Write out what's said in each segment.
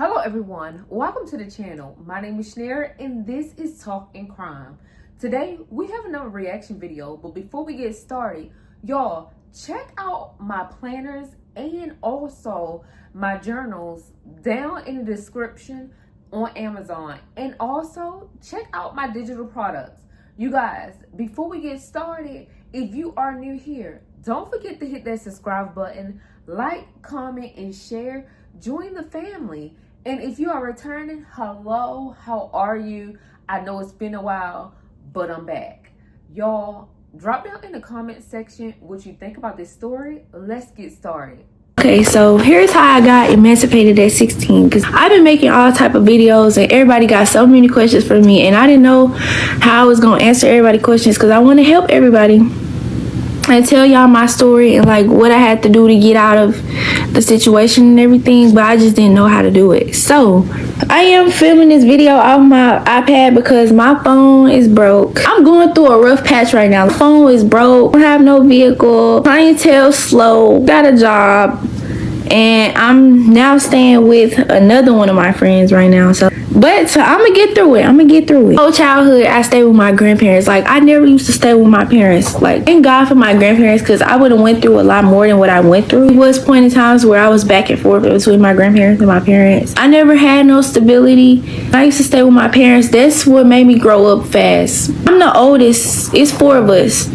Hello everyone, welcome to the channel. My name is Shaneria and this is Talk and Crime. Today we have another reaction video, but before we get started, y'all check out my planners and also my journals down in the description on Amazon, and also check out my digital products. You guys, before we get started, if you are new here, don't forget to hit that subscribe button, like, comment, and share. Join the family. And if you are returning, hello, how are you? I know it's been a while, but I'm back. Y'all, drop down in the comment section what you think about this story. Let's get started. Okay, so here's how I got emancipated at 16, because I've been making all type of videos and everybody got so many questions for me, and I didn't know how I was going to answer everybody's questions because I want to help everybody and tell y'all my story and like what I had to do to get out of the situation and everything, but I just didn't know how to do it. So I am filming this video off my iPad because my phone is broke. I'm going through a rough patch right now. The phone is broke, I don't have no vehicle, clientele slow, got a job, and I'm now staying with another one of my friends right now. But I'm gonna get through it. Whole childhood I stayed with my grandparents. Like, I never used to stay with my parents. Like, thank God for my grandparents, because I would have went through a lot more than what I went through. It was point in times where I was back and forth between my grandparents and my parents. I never had no stability. I used to stay with my parents. That's what made me grow up fast. I'm the oldest. It's 4 of us,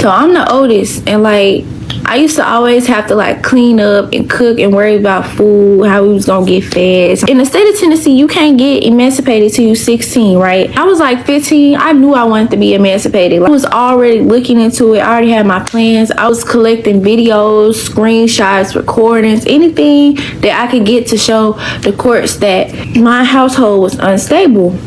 so I'm the oldest, and like I used to always have to like clean up and cook and worry about food, how we was gonna get fed. In the state of Tennessee, you can't get emancipated till you 16, right? I was like 15. I knew I wanted to be emancipated. I was already looking into it. I already had my plans. I was collecting videos, screenshots, recordings, anything that I could get to show the courts that my household was unstable.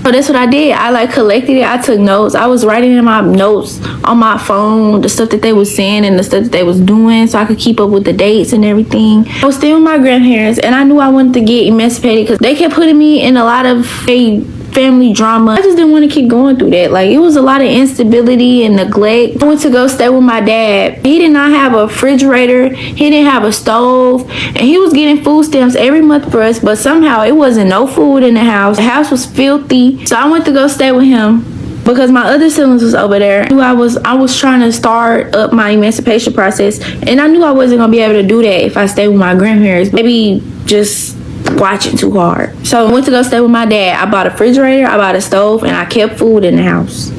So that's what I did. I like collected it. I took notes. I was writing in my notes on my phone the stuff that they was saying and the stuff that they was doing, so I could keep up with the dates and everything. I was staying with my grandparents, and I knew I wanted to get emancipated because they kept putting me in a lot of family drama. I just didn't want to keep going through that. Like, it was a lot of instability and neglect. I went to go stay with my dad. He did not have a refrigerator. He didn't have a stove, and he was getting food stamps every month for us, but somehow it wasn't no food in the house. The house was filthy. So I went to go stay with him because my other siblings was over there. I was trying to start up my emancipation process, and I knew I wasn't gonna be able to do that if I stayed with my grandparents. Maybe just watching too hard. So I went to go stay with my dad. I bought a refrigerator, I bought a stove, and I kept food in the house.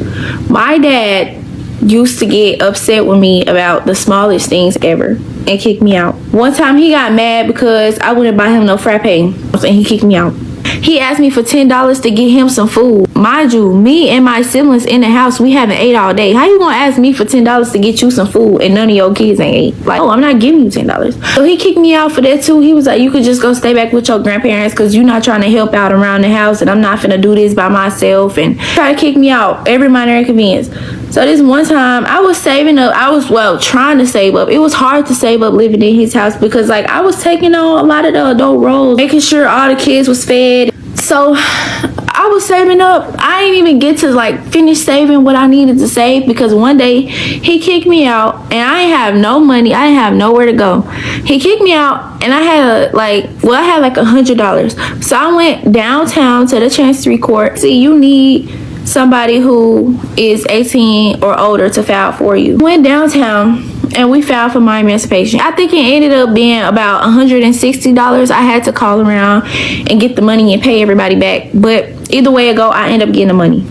My dad used to get upset with me about the smallest things ever and kick me out. One time he got mad because I wouldn't buy him no frappe, and he kicked me out. He asked me for $10 to get him some food. Mind you, me and my siblings in the house, we haven't ate all day. How you gonna ask me for $10 to get you some food and none of your kids ain't ate? Like, oh, I'm not giving you $10. So he kicked me out for that too. He was like, you could just go stay back with your grandparents because you're not trying to help out around the house, and I'm not finna do this by myself, and try to kick me out every minor inconvenience. So this one time I was saving up. I was trying to save up. It was hard to save up living in his house because like I was taking on a lot of the adult roles, making sure all the kids was fed. So I was saving up. I didn't even get to like finish saving what I needed to save because one day he kicked me out and I didn't have no money. I didn't have nowhere to go. He kicked me out and I had like $100. So I went downtown to the Chancery Court. See, you need somebody who is 18 or older to file for you. Went downtown and we filed for my emancipation. I think it ended up being about $160. I had to call around and get the money and pay everybody back, but either way it go, I ended up getting the money.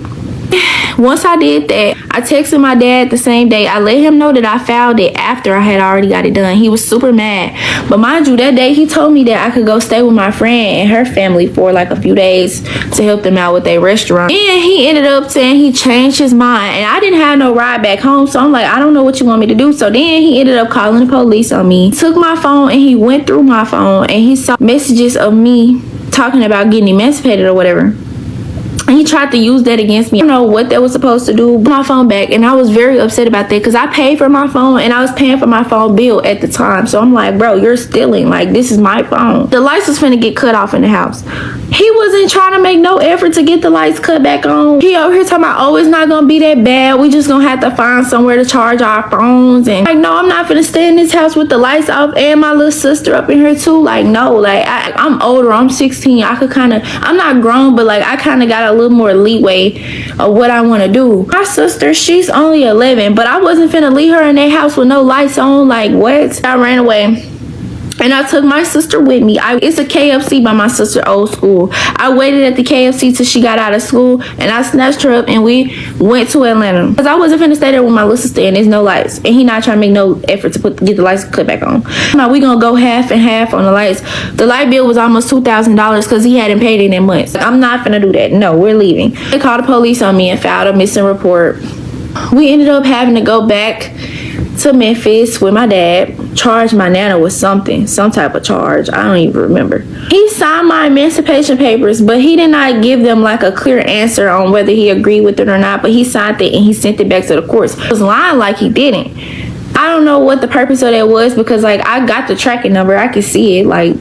Once I did that, I texted my dad the same day. I let him know that I filed it after I had already got it done. He was super mad. But mind you, that day he told me that I could go stay with my friend and her family for like a few days to help them out with their restaurant. And he ended up saying he changed his mind. And I didn't have no ride back home. So I'm like, I don't know what you want me to do. So then he ended up calling the police on me. He took my phone and he went through my phone and he saw messages of me talking about getting emancipated or whatever. He tried to use that against me. I don't know what that was supposed to do. My phone back, and I was very upset about that because I paid for my phone and I was paying for my phone bill at the time. So I'm like, bro, you're stealing. Like, this is my phone. The lights was finna get cut off in the house. He wasn't trying to make no effort to get the lights cut back on. He over here talking about, oh, it's not gonna be that bad. We just gonna have to find somewhere to charge our phones. And like, no, I'm not finna stay in this house with the lights off and my little sister up in here too. Like, no, like I'm older. I'm 16. I could kind of, I'm not grown, but like I kind of got a little more leeway of what I want to do. My sister, she's only 11, but I wasn't finna leave her in that house with no lights on. Like, what? I ran away. And I took my sister with me. It's a KFC by my sister's old school. I waited at the KFC till she got out of school, and I snatched her up, and we went to Atlanta. Because I wasn't finna stay there with my little sister, and there's no lights. And he not trying to make no effort to get the lights cut back on. Now, we gonna go half and half on the lights. The light bill was almost $2,000 because he hadn't paid it in months. I'm not finna do that. No, we're leaving. They called the police on me and filed a missing report. We ended up having to go back to Memphis with my dad, charge my nana with some type of charge. I don't even remember. He signed my emancipation papers, but he did not give them like a clear answer on whether he agreed with it or not, but he signed it and he sent it back to the courts. He was lying like he didn't. I don't know what the purpose of that was because like I got the tracking number. I could see it, like,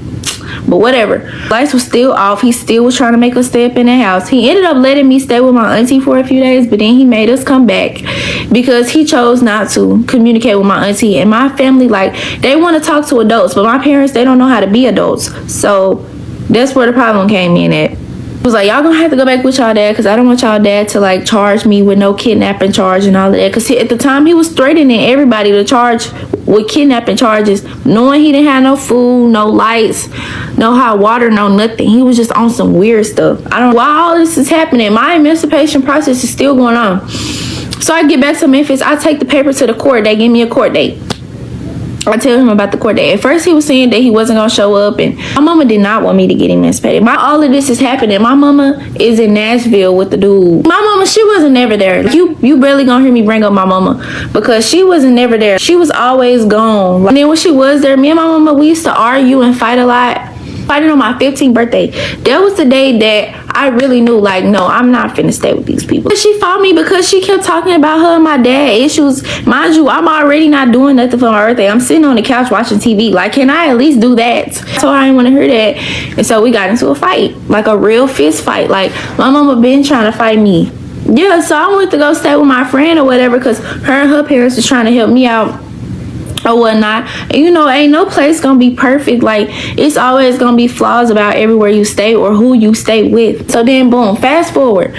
but whatever. Lights was still off. He still was trying to make us stay up in the house. He ended up letting me stay with my auntie for a few days, but then he made us come back because he chose not to communicate with my auntie. And my family, like, they want to talk to adults, but my parents, they don't know how to be adults. So that's where the problem came in at. It was like, y'all gonna have to go back with y'all dad because I don't want y'all dad to like charge me with no kidnapping charge and all of that, because at the time he was threatening everybody to charge with kidnapping charges, knowing he didn't have no food, no lights, no hot water, no nothing. He was just on some weird stuff. I don't know why all this is happening. My emancipation process is still going on. So I get back to Memphis. I take the paper to the court. They give me a court date. I tell him about the court date. At first he was saying that he wasn't gonna show up, and my mama did not want me to get emancipated. All of this is happening. My mama is in Nashville with the dude. My mama, she wasn't never there. You barely gonna hear me bring up my mama because she wasn't never there. She was always gone. And then when she was there, me and my mama, we used to argue and fight a lot. Fighting on my 15th birthday. That was the day that I really knew, like, no, I'm not finna stay with these people. She fought me because she kept talking about her and my dad issues. Mind you, I'm already not doing nothing for my birthday. I'm sitting on the couch watching TV. Like, can I at least do that? So I didn't want to hear that. And so we got into a fight, like a real fist fight. Like, my mama been trying to fight me. Yeah, so I went to go stay with my friend or whatever because her and her parents was trying to help me out or whatnot. And you know, ain't no place gonna be perfect. Like, it's always gonna be flaws about everywhere you stay or who you stay with. So then boom, fast forward,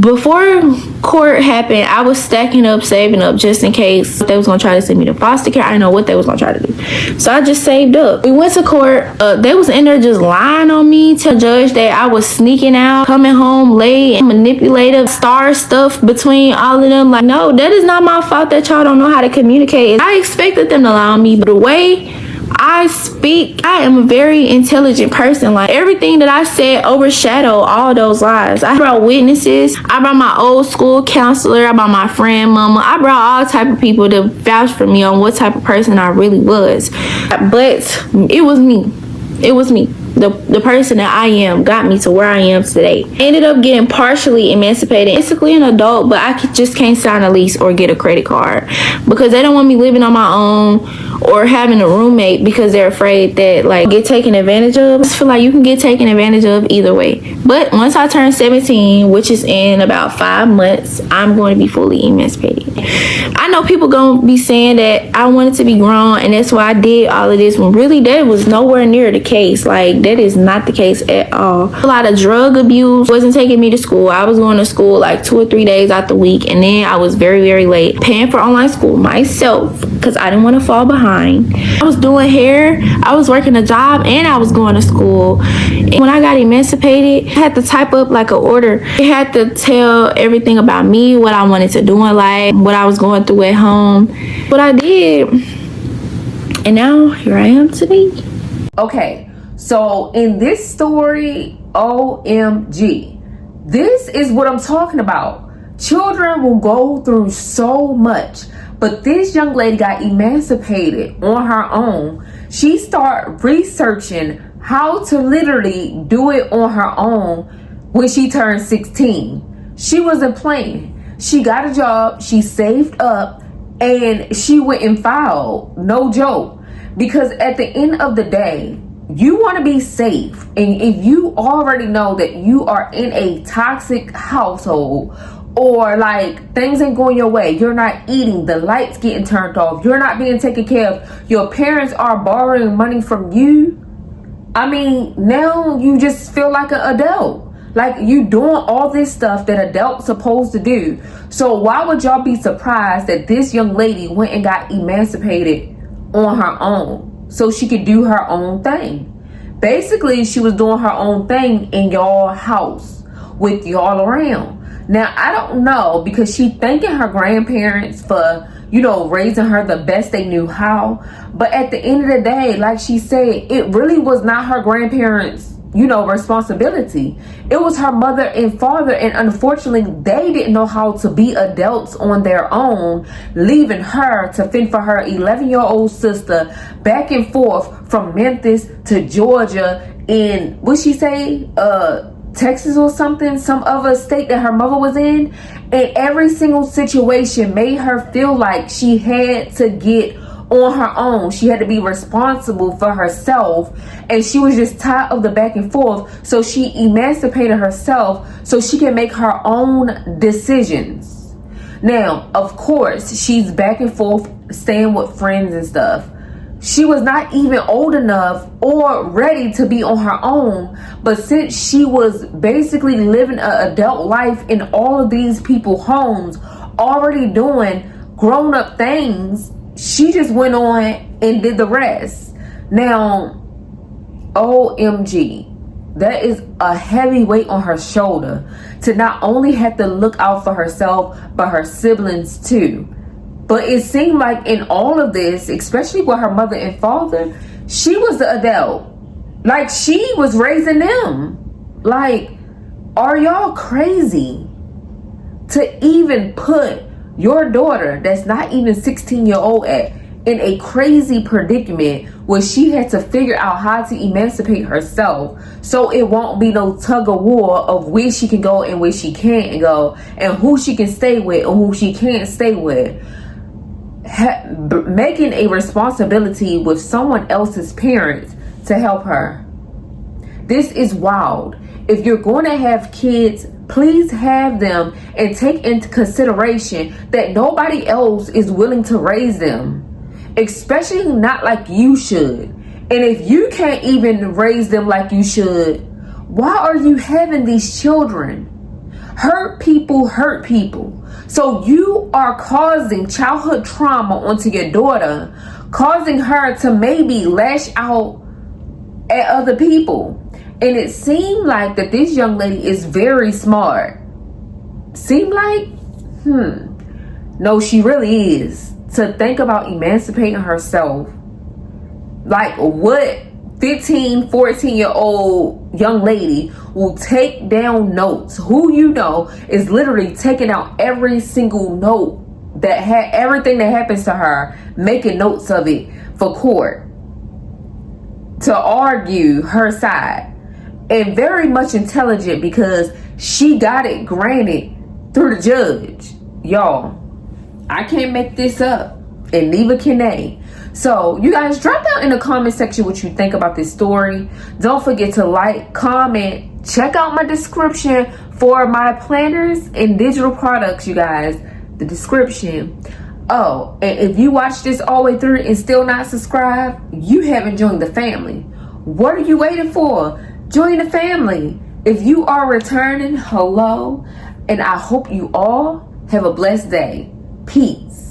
before court happened, I was stacking up, saving up just in case they was gonna try to send me to foster care. I didn't know what they was gonna try to do, so I just saved up. We went to court. They was in there just lying on me to the judge that I was sneaking out, coming home late, and manipulative, star stuff between all of them. Like, no, that is not my fault that y'all don't know how to communicate. I expected them to lie on me, but the way I speak, I am a very intelligent person. Like, everything that I said overshadowed all those lies. I brought witnesses. I brought my old school counselor. I brought my friend mama. I brought all type of people to vouch for me on what type of person I really was. But it was me. It was me. The person that I am got me to where I am today. I ended up getting partially emancipated, basically an adult, but I just can't sign a lease or get a credit card because they don't want me living on my own or having a roommate because they're afraid that, like, get taken advantage of. I just feel like you can get taken advantage of either way. But once I turn 17, which is in about 5 months, I'm going to be fully emancipated. I know people gonna be saying that I wanted to be grown and that's why I did all of this, when really that was nowhere near the case. Like, that is not the case at all. A lot of drug abuse wasn't taking me to school. I was going to school like 2 or 3 days out the week, and then I was very, very late paying for online school myself because I didn't want to fall behind. I was doing hair, I was working a job, and I was going to school. And when I got emancipated, I had to type up like an order. I had to tell everything about me, what I wanted to do in life, what I was going through at home, what I did. And now here I am today. Okay, so in this story, OMG, this is what I'm talking about. Children will go through so much, but this young lady got emancipated on her own. She started researching how to literally do it on her own when she turned 16. She wasn't playing. She got a job, she saved up, and she went and filed. No joke. Because at the end of the day, you want to be safe. And if you already know that you are in a toxic household, or like things ain't going your way, you're not eating, the lights getting turned off, you're not being taken care of, your parents are borrowing money from you, I mean, now you just feel like an adult. Like, you doing all this stuff that adults supposed to do. So why would y'all be surprised that this young lady went and got emancipated on her own so she could do her own thing? Basically, she was doing her own thing in y'all house with y'all around. Now, I don't know, because she thanking her grandparents for, you know, raising her the best they knew how. But at the end of the day, like she said, it really was not her grandparents', you know, responsibility. It was her mother and father, and unfortunately they didn't know how to be adults on their own, leaving her to fend for her 11-year-old sister back and forth from Memphis to Georgia in, what'd she say, Texas or something, some other state that her mother was in. And every single situation made her feel like she had to get on her own. She had to be responsible for herself, and she was just tired of the back and forth. So she emancipated herself so she can make her own decisions. Now, of course, she's back and forth staying with friends and stuff. She was not even old enough or ready to be on her own, but since she was basically living an adult life in all of these people's homes, already doing grown-up things, she just went on and did the rest. Now, OMG, that is a heavy weight on her shoulder to not only have to look out for herself, but her siblings too. But it seemed like in all of this, especially with her mother and father, she was the adult. Like, she was raising them. Like, are y'all crazy to even put your daughter that's not even 16-year-old in a crazy predicament where she had to figure out how to emancipate herself so it won't be no tug of war of where she can go and where she can't go, and who she can stay with and who she can't stay with? Making a responsibility with someone else's parents to help her. This is wild. If you're going to have kids, please have them and take into consideration that nobody else is willing to raise them, especially not like you should. And if you can't even raise them like you should, why are you having these children? Hurt people hurt people. So you are causing childhood trauma onto your daughter, causing her to maybe lash out at other people. And it seemed like that this young lady is very smart. Seemed like, no, she really is. To think about emancipating herself. Like, what 15, 14-year-old young lady will take down notes? Who you know is literally taking out every single note that had everything that happens to her, making notes of it for court to argue her side. And very much intelligent because she got it granted through the judge. Y'all, I can't make this up, and neither can they. So you guys, drop down in the comment section what you think about this story. Don't forget to like, comment, check out my description for my planners and digital products, you guys. The description. Oh, and if you watch this all the way through and still not subscribed, you haven't joined the family. What are you waiting for? Join the family. If you are returning, hello, and I hope you all have a blessed day. Peace.